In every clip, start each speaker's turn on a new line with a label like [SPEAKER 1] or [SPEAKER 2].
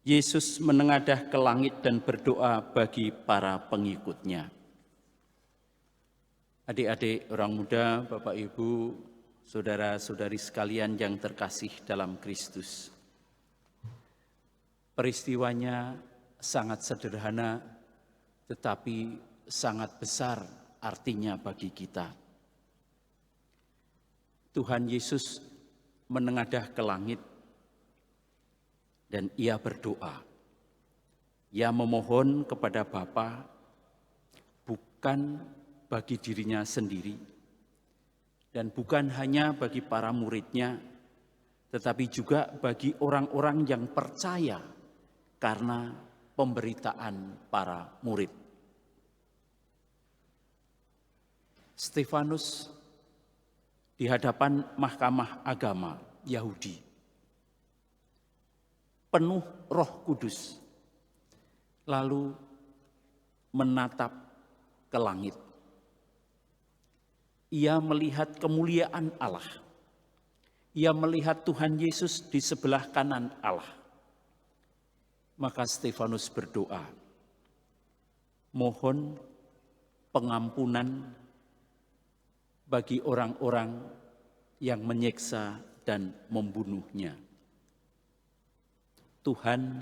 [SPEAKER 1] Yesus menengadah ke langit dan berdoa bagi para pengikutnya. Adik-adik, orang muda, Bapak Ibu, saudara-saudari sekalian yang terkasih dalam Kristus. Peristiwanya sangat sederhana, tetapi sangat besar artinya bagi kita. Tuhan Yesus menengadah ke langit dan ia berdoa. Ia memohon kepada Bapa bukan bagi dirinya sendiri dan bukan hanya bagi para muridnya, tetapi juga bagi orang-orang yang percaya karena pemberitaan para murid. Stefanus di hadapan Mahkamah Agama Yahudi, penuh Roh Kudus, lalu menatap ke langit. Ia melihat kemuliaan Allah. Ia melihat Tuhan Yesus di sebelah kanan Allah. Maka Stefanus berdoa, mohon pengampunan bagi orang-orang yang menyiksa dan membunuhnya. Tuhan,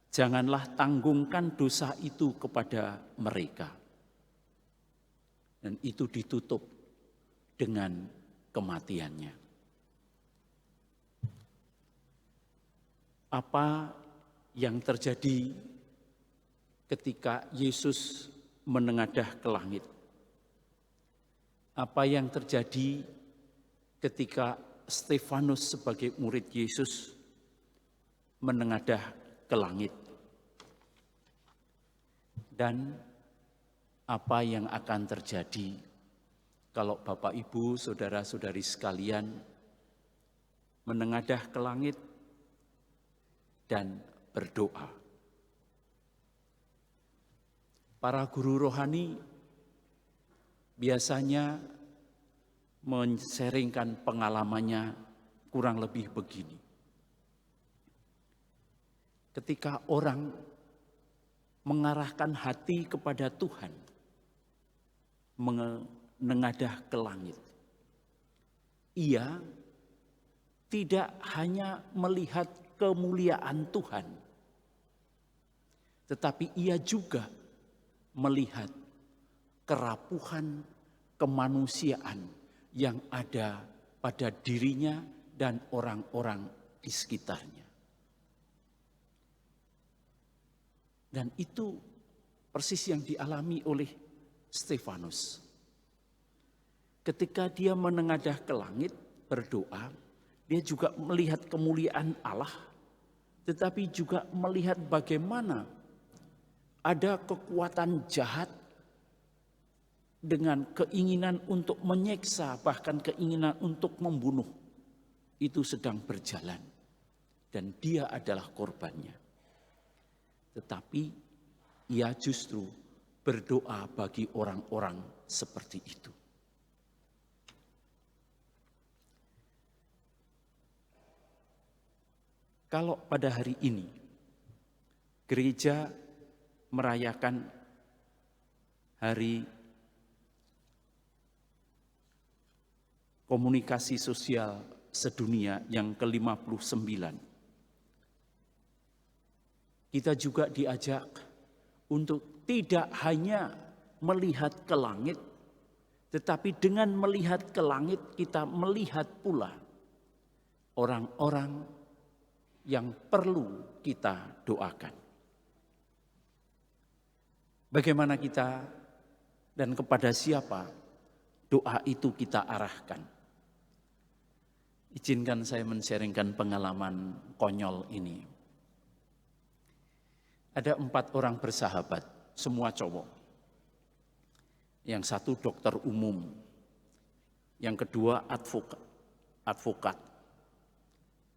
[SPEAKER 1] janganlah tanggungkan dosa itu kepada mereka. Dan itu ditutup dengan kematiannya. Apa yang terjadi ketika Yesus menengadah ke langit? Apa yang terjadi ketika Stefanus sebagai murid Yesus menengadah ke langit? Dan apa yang akan terjadi kalau Bapak Ibu, saudara-saudari sekalian menengadah ke langit dan berdoa? Para guru rohani biasanya men-sharingkan pengalamannya kurang lebih begini. Ketika orang mengarahkan hati kepada Tuhan, menengadah ke langit, ia tidak hanya melihat kemuliaan Tuhan, tetapi ia juga melihat kerapuhan kemanusiaan yang ada pada dirinya dan orang-orang di sekitarnya. Dan itu persis yang dialami oleh Stefanus. Ketika dia menengadah ke langit berdoa, dia juga melihat kemuliaan Allah, tetapi juga melihat bagaimana ada kekuatan jahat dengan keinginan untuk menyiksa, bahkan keinginan untuk membunuh, itu sedang berjalan. Dan dia adalah korbannya. Tetapi ia justru berdoa bagi orang-orang seperti itu. Kalau pada hari ini gereja merayakan hari komunikasi sosial sedunia yang ke-59, kita juga diajak untuk tidak hanya melihat ke langit, tetapi dengan melihat ke langit kita melihat pula orang-orang yang perlu kita doakan. Bagaimana kita dan kepada siapa doa itu kita arahkan? Izinkan saya men-sharingkan pengalaman konyol ini. Ada 4 orang bersahabat, semua cowok. Yang satu dokter umum, yang kedua advokat,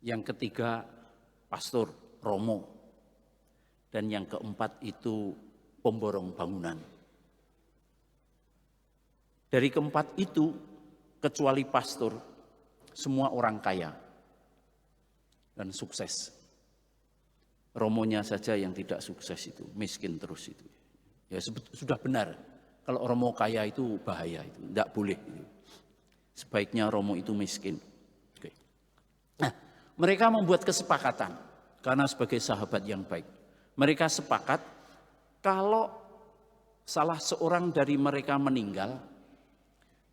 [SPEAKER 1] yang ketiga pastor Romo, dan yang keempat itu pemborong bangunan. Dari keempat itu, kecuali pastor, semua orang kaya dan sukses. Romonya saja yang tidak sukses itu, miskin terus itu. Ya sudah benar, kalau Romo kaya itu bahaya, itu tidak boleh. Sebaiknya Romo itu miskin. Oke. Nah, mereka membuat kesepakatan, karena sebagai sahabat yang baik. Mereka sepakat kalau salah seorang dari mereka meninggal,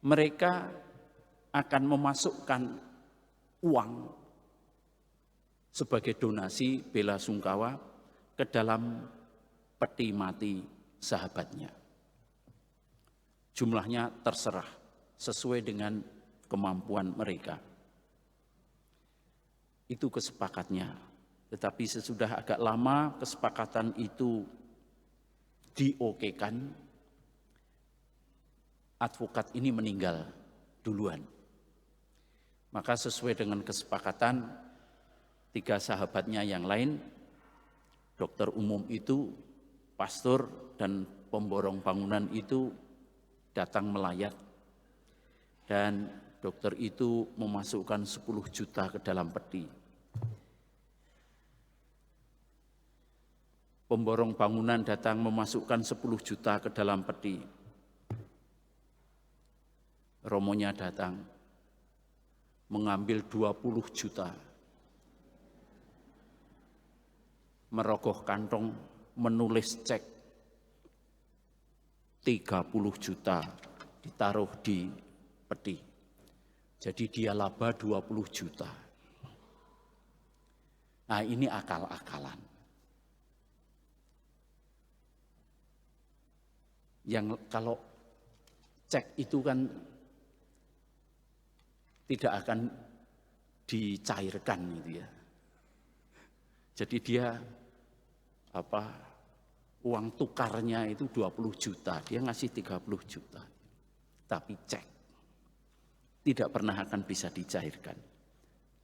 [SPEAKER 1] mereka akan memasukkan uang sebagai donasi bela sungkawa ke dalam peti mati sahabatnya. Jumlahnya terserah sesuai dengan kemampuan mereka. Itu kesepakatnya. Tetapi sesudah agak lama kesepakatan itu diokekan, advokat ini meninggal duluan. Maka sesuai dengan kesepakatan, 3 sahabatnya yang lain, dokter umum itu, pastor, dan pemborong bangunan itu datang melayat. Dan dokter itu memasukkan 10 juta ke dalam peti. Pemborong bangunan datang memasukkan 10 juta ke dalam peti. Romonya datang mengambil 20 juta. Merogoh kantong, menulis cek 30 juta ditaruh di peti. Jadi dia laba 20 juta. Nah, ini akal-akalan. Yang kalau cek itu kan tidak akan dicairkan gitu ya. Jadi dia uang tukarnya itu 20 juta, dia ngasih 30 juta. Tapi cek tidak pernah akan bisa dicairkan.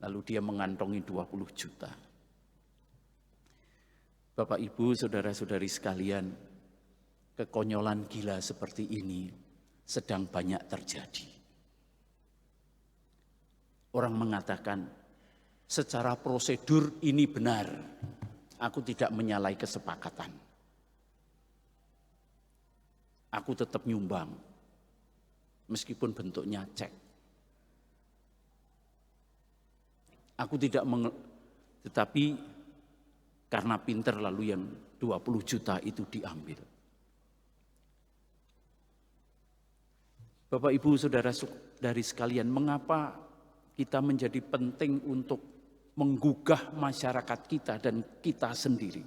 [SPEAKER 1] Lalu dia mengantongi 20 juta. Bapak Ibu, saudara-saudari sekalian, kekonyolan gila seperti ini sedang banyak terjadi. Orang mengatakan, secara prosedur ini benar. Aku tidak menyalahi kesepakatan. Aku tetap nyumbang, meskipun bentuknya cek. Aku tidak tetapi karena pinter lalu yang 20 juta itu diambil. Bapak Ibu saudara-saudari sekalian, mengapa kita menjadi penting untuk menggugah masyarakat kita dan kita sendiri?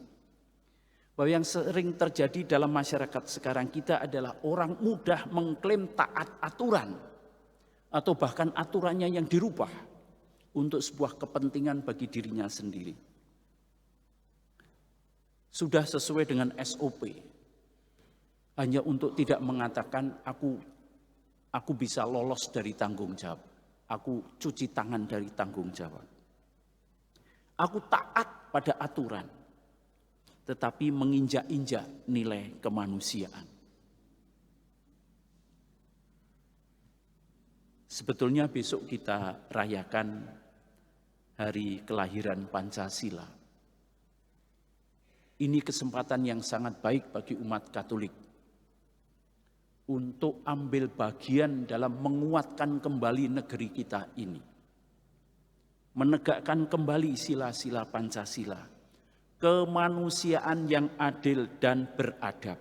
[SPEAKER 1] Bahwa yang sering terjadi dalam masyarakat sekarang kita adalah orang mudah mengklaim taat aturan atau bahkan aturannya yang dirubah untuk sebuah kepentingan bagi dirinya sendiri. Sudah sesuai dengan SOP, hanya untuk tidak mengatakan aku bisa lolos dari tanggung jawab, aku cuci tangan dari tanggung jawab. Aku taat pada aturan, tetapi menginjak-injak nilai kemanusiaan. Sebetulnya besok kita rayakan hari kelahiran Pancasila. Ini kesempatan yang sangat baik bagi umat Katolik untuk ambil bagian dalam menguatkan kembali negeri kita ini. Menegakkan kembali sila-sila Pancasila, kemanusiaan yang adil dan beradab.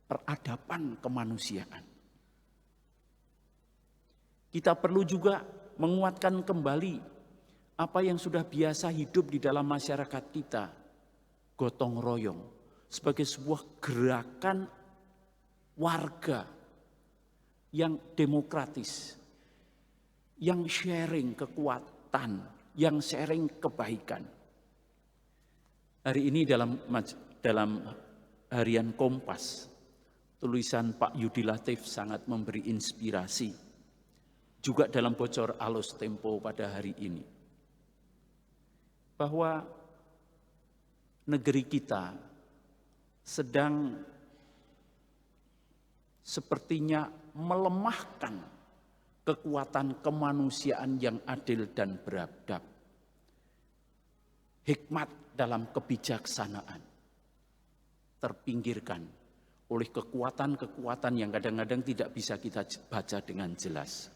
[SPEAKER 1] Peradaban kemanusiaan. Kita perlu juga menguatkan kembali apa yang sudah biasa hidup di dalam masyarakat kita, gotong royong, sebagai sebuah gerakan warga yang demokratis, yang sharing kekuatan, yang sharing kebaikan. Hari ini dalam harian Kompas, tulisan Pak Yudi Latif sangat memberi inspirasi. Juga dalam bocor Alus Tempo pada hari ini. Bahwa negeri kita sedang sepertinya melemahkan kekuatan kemanusiaan yang adil dan beradab. hikmat dalam kebijaksanaan terpinggirkan oleh kekuatan-kekuatan yang kadang-kadang tidak bisa kita baca dengan jelas.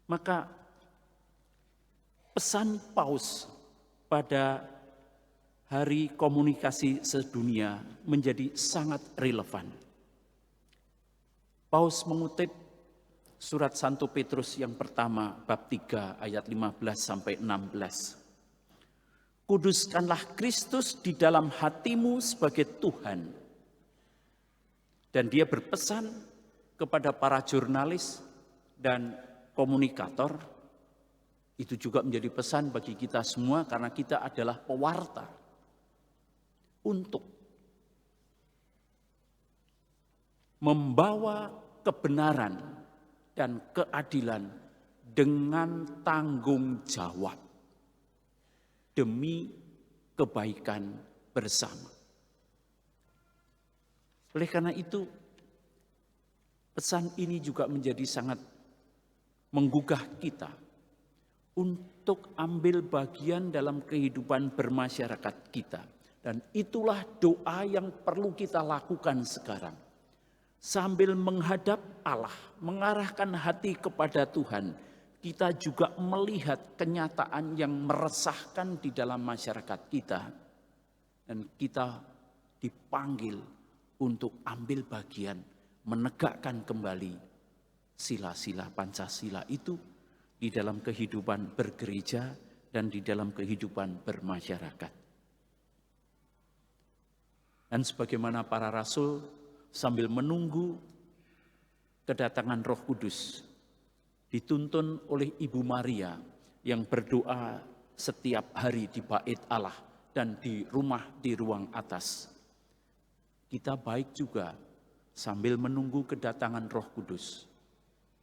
[SPEAKER 1] Maka pesan Paus pada Hari Komunikasi Sedunia menjadi sangat relevan. Paus mengutip surat Santo Petrus yang pertama bab 3 ayat 15 sampai 16. Kuduskanlah Kristus di dalam hatimu sebagai Tuhan. Dan dia berpesan kepada para jurnalis dan komunikator, itu juga menjadi pesan bagi kita semua karena kita adalah pewarta, untuk membawa kebenaran dan keadilan dengan tanggung jawab demi kebaikan bersama. Oleh karena itu, pesan ini juga menjadi sangat menggugah kita untuk ambil bagian dalam kehidupan bermasyarakat kita. Dan itulah doa yang perlu kita lakukan sekarang. Sambil menghadap Allah, mengarahkan hati kepada Tuhan, kita juga melihat kenyataan yang meresahkan di dalam masyarakat kita. Dan kita dipanggil untuk ambil bagian, menegakkan kembali sila-sila Pancasila itu di dalam kehidupan bergereja dan di dalam kehidupan bermasyarakat. Dan sebagaimana para rasul sambil menunggu kedatangan Roh Kudus, dituntun oleh Ibu Maria yang berdoa setiap hari di bait Allah dan di rumah di ruang atas. Kita baik juga sambil menunggu kedatangan Roh Kudus,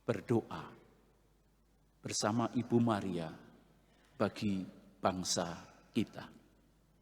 [SPEAKER 1] berdoa bersama Ibu Maria bagi bangsa kita.